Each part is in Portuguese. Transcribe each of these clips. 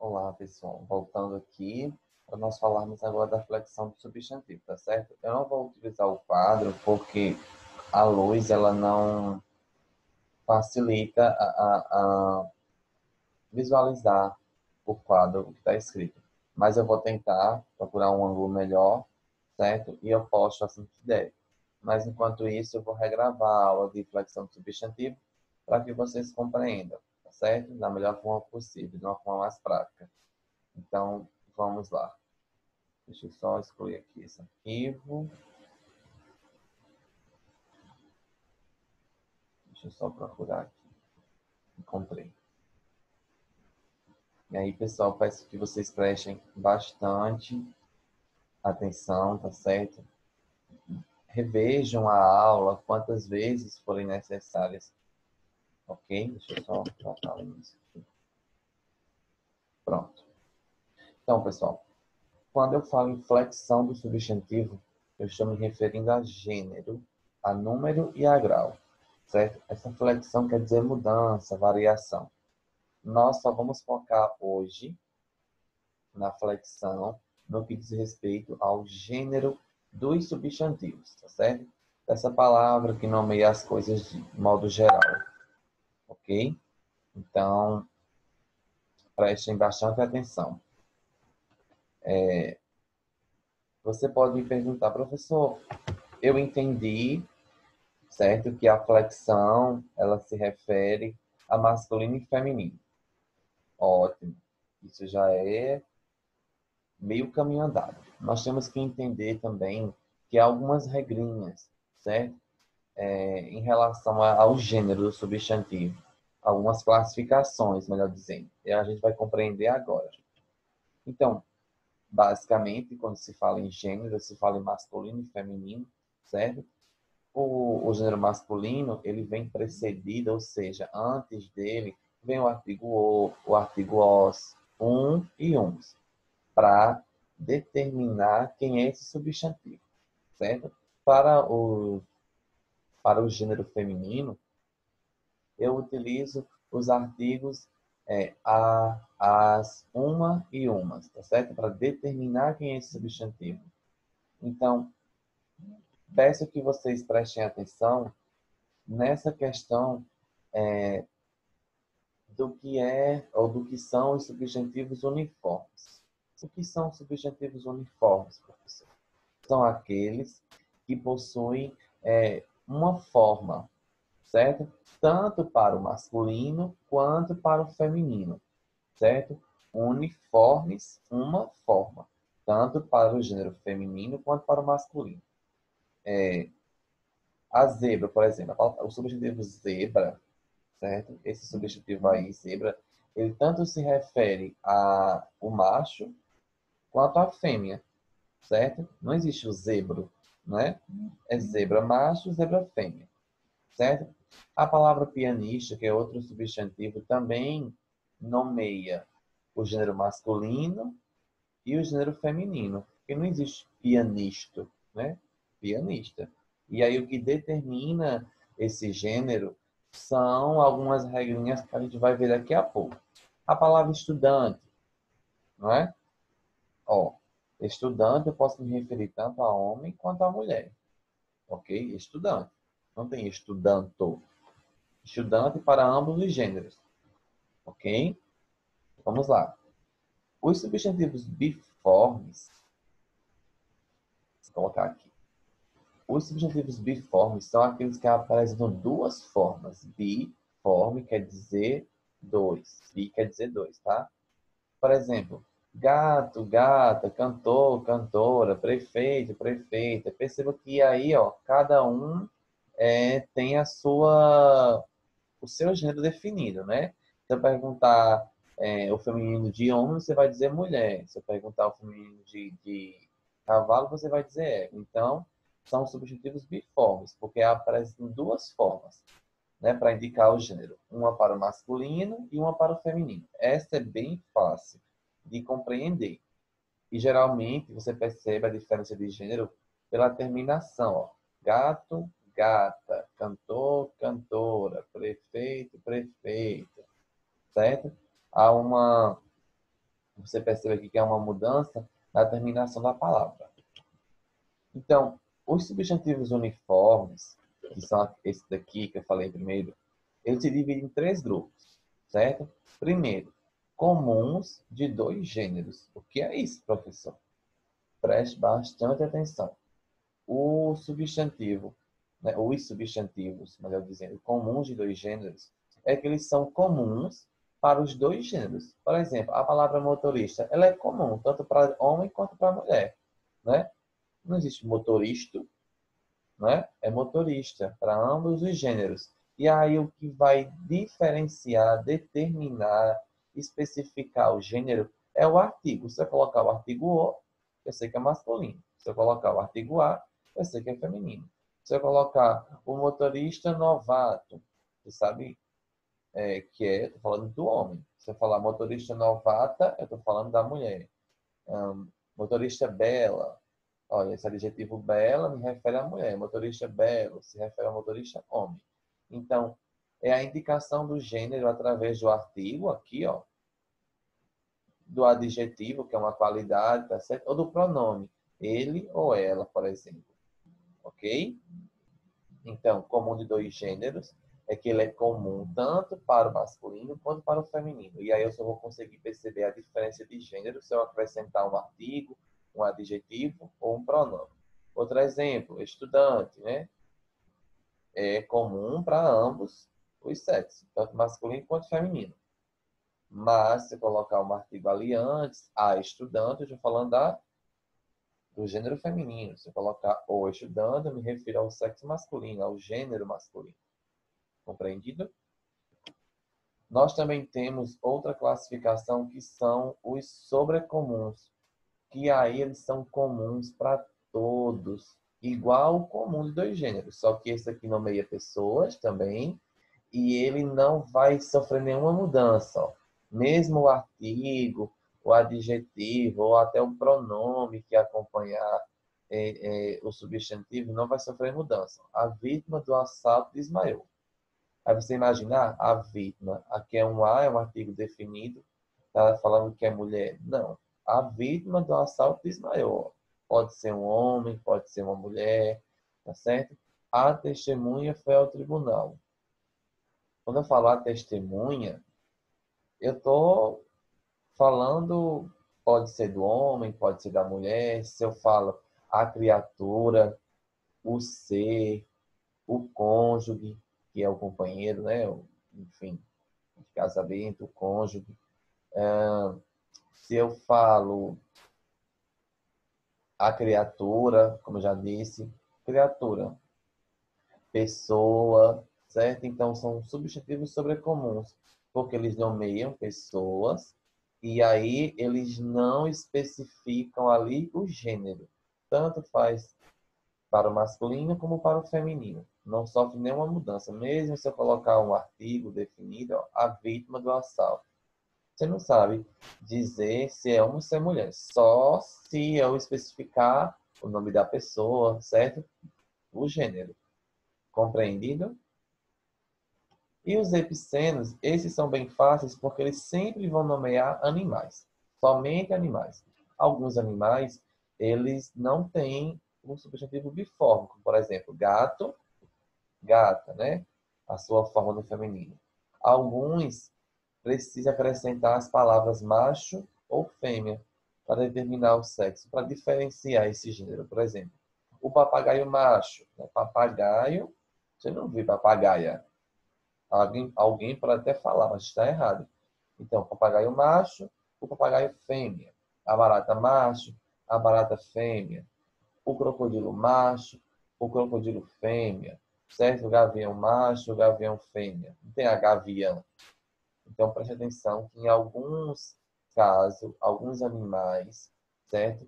Olá, pessoal. Voltando aqui, para nós falarmos agora da flexão do substantivo, tá certo? Eu não vou utilizar o quadro porque a luz ela não facilita a visualizar o quadro, o que está escrito. Mas eu vou tentar procurar um ângulo melhor, certo? E eu posto assim que der. Mas enquanto isso, eu vou regravar a aula de flexão do substantivo para que vocês compreendam, tá certo? Da melhor forma possível, de uma forma mais prática. Então, vamos lá. Deixa eu só excluir aqui esse arquivo. Deixa eu só procurar aqui. Encontrei. E aí, pessoal, peço que vocês prestem bastante atenção, tá certo? Revejam a aula quantas vezes forem necessárias. Ok? Deixa eu só tratar isso aqui. Pronto. Então, pessoal, quando eu falo em flexão do substantivo, eu estou me referindo a gênero, a número e a grau. Certo? Essa flexão quer dizer mudança, variação. Nós só vamos focar hoje na flexão no que diz respeito ao gênero dos substantivos, tá certo? Essa palavra que nomeia as coisas de modo geral, ok? Então, prestem bastante atenção. Você pode me perguntar, professor, eu entendi, certo, que a flexão, ela se refere a masculino e feminino. Ótimo. Isso já é meio caminho andado. Nós temos que entender também que há algumas regrinhas, certo? Em relação ao gênero do substantivo. Algumas classificações, melhor dizendo. E a gente vai compreender agora. Então, basicamente, quando se fala em gênero, se fala em masculino e feminino, certo? O gênero masculino, ele vem precedido, ou seja, antes dele, vem o artigo o artigo os, e uns, para determinar quem é esse substantivo, certo? Para o gênero feminino, eu utilizo os artigos as, uma e umas, tá certo? Para determinar quem é esse substantivo. Então, peço que vocês prestem atenção nessa questão do que é ou do que são os substantivos uniformes. O que são substantivos uniformes, professor? São aqueles que possuem uma forma, certo? Tanto para o masculino quanto para o feminino, certo? Uniformes, uma forma, tanto para o gênero feminino quanto para o masculino. A zebra, por exemplo, o substantivo zebra, certo? Esse substantivo aí, zebra, ele tanto se refere ao macho quanto à fêmea, certo? Não existe o zebro, né? É zebra macho, zebra fêmea, certo? A palavra pianista, que é outro substantivo, também nomeia o gênero masculino e o gênero feminino, porque não existe pianista, né? Pianista. E aí o que determina esse gênero são algumas regrinhas que a gente vai ver daqui a pouco. A palavra estudante, não é? Ó, estudante eu posso me referir tanto a homem quanto a mulher, ok? Estudante. Não tem estudanto. Estudante para ambos os gêneros, ok? Vamos lá. Os substantivos biformes, vou colocar aqui. Os substantivos biformes são aqueles que apresentam duas formas. Biforme quer dizer dois. Bi quer dizer dois, tá? Por exemplo, gato, gata, cantor, cantora, prefeito, prefeita. Perceba que aí, ó, cada um tem o seu gênero definido, né? Se eu perguntar o feminino de homem, você vai dizer mulher. Se eu perguntar o feminino de cavalo, você vai dizer égua. Então, são substantivos biformes, porque aparecem duas formas, né, para indicar o gênero. Uma para o masculino e uma para o feminino. Essa é bem fácil de compreender. E, geralmente, você percebe a diferença de gênero pela terminação. Ó. Gato, gata, cantor, cantora, prefeito, prefeita, certo? Há uma Você percebe aqui que é uma mudança na terminação da palavra. Então, os substantivos uniformes, que são esse daqui que eu falei primeiro, eles se dividem em 3 grupos, certo? Primeiro, comuns de 2 gêneros. O que é isso, professor? Preste bastante atenção. O substantivo, né, os substantivos, melhor dizendo, comuns de 2 gêneros, é que eles são comuns para os 2 gêneros. Por exemplo, a palavra motorista, ela é comum tanto para homem quanto para mulher, né? Não existe motorista, né? É motorista para ambos os gêneros. E aí o que vai diferenciar, determinar, especificar o gênero é o artigo. Se eu colocar o artigo o, eu sei que é masculino. Se eu colocar o artigo a, eu sei que é feminino. Se eu colocar o motorista novato, você sabe que é, eu estou falando do homem. Se eu falar motorista novata, eu estou falando da mulher. Motorista bela, olha, esse adjetivo bela me refere à mulher. Motorista belo se refere ao motorista homem. Então, é a indicação do gênero através do artigo, aqui, ó, do adjetivo, que é uma qualidade, tá certo? Ou do pronome, ele ou ela, por exemplo. Ok? Então, comum de 2 gêneros é que ele é comum tanto para o masculino quanto para o feminino. E aí eu só vou conseguir perceber a diferença de gênero se eu acrescentar um artigo, um adjetivo ou um pronome. Outro exemplo, estudante, né? É comum para ambos os sexos, tanto masculino quanto feminino. Mas se eu colocar um artigo ali antes, a estudante, eu estou falando do gênero feminino. Se eu colocar o estudante, eu me refiro ao sexo masculino, ao gênero masculino. Compreendido? Nós também temos outra classificação que são os sobrecomuns, que aí eles são comuns para todos, igual o comum de 2 gêneros, só que esse aqui nomeia pessoas também, e ele não vai sofrer nenhuma mudança. Ó. Mesmo o artigo, o adjetivo, ou até o pronome que acompanhar o substantivo não vai sofrer mudança. A vítima do assalto desmaiou. Aí você imaginar a vítima, aqui é um A, é um artigo definido, está falando que é mulher. Não. A vítima do assalto desmaiou. Pode ser um homem, pode ser uma mulher, tá certo? A testemunha foi ao tribunal. Quando eu falar testemunha, eu estou falando, pode ser do homem, pode ser da mulher. Se eu falo a criatura, o ser, o cônjuge, que é o companheiro, né? Enfim, de casamento, o cônjuge. Se eu falo a criatura, como eu já disse, criatura, pessoa, certo? Então, são substantivos sobrecomuns, porque eles nomeiam pessoas e aí eles não especificam ali o gênero. Tanto faz para o masculino como para o feminino. Não sofre nenhuma mudança. Mesmo se eu colocar um artigo definido, ó, a vítima do assalto. Você não sabe dizer se é homem ou se é mulher. Só se eu especificar o nome da pessoa, certo? O gênero. Compreendido? E os epicenos, esses são bem fáceis porque eles sempre vão nomear animais. Somente animais. Alguns animais, eles não têm um substantivo biforme. Como, por exemplo, gato, gata, né? A sua forma no feminino. Alguns precisa acrescentar as palavras macho ou fêmea para determinar o sexo, para diferenciar esse gênero. Por exemplo, o papagaio macho, né? Papagaio, você não viu papagaia. Alguém pode até falar, mas está errado. Então, papagaio macho, o papagaio fêmea. A barata macho, a barata fêmea. O crocodilo macho, o crocodilo fêmea. Certo? O gavião macho, o gavião fêmea. Não tem a gavião. Então, preste atenção que em alguns casos, alguns animais, certo?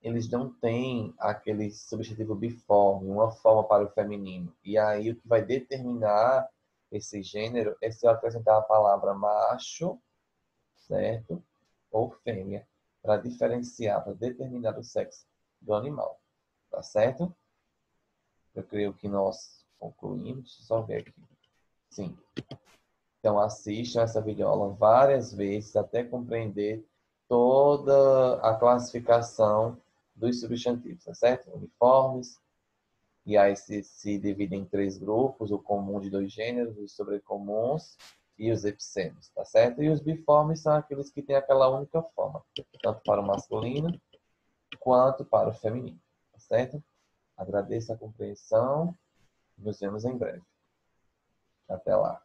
Eles não têm aquele substantivo biforme, uma forma para o feminino. E aí o que vai determinar esse gênero é se eu acrescentar a palavra macho, certo? Ou fêmea, para diferenciar, para determinar o sexo do animal. Tá certo? Eu creio que nós concluímos. Só ver aqui. Sim. Então, assistam essa videoaula várias vezes até compreender toda a classificação dos substantivos, tá certo? Uniformes, e aí se divide em 3 grupos: o comum de 2 gêneros, os sobrecomuns e os epicênios, tá certo? E os biformes são aqueles que têm aquela única forma, tanto para o masculino quanto para o feminino, tá certo? Agradeço a compreensão, nos vemos em breve. Até lá.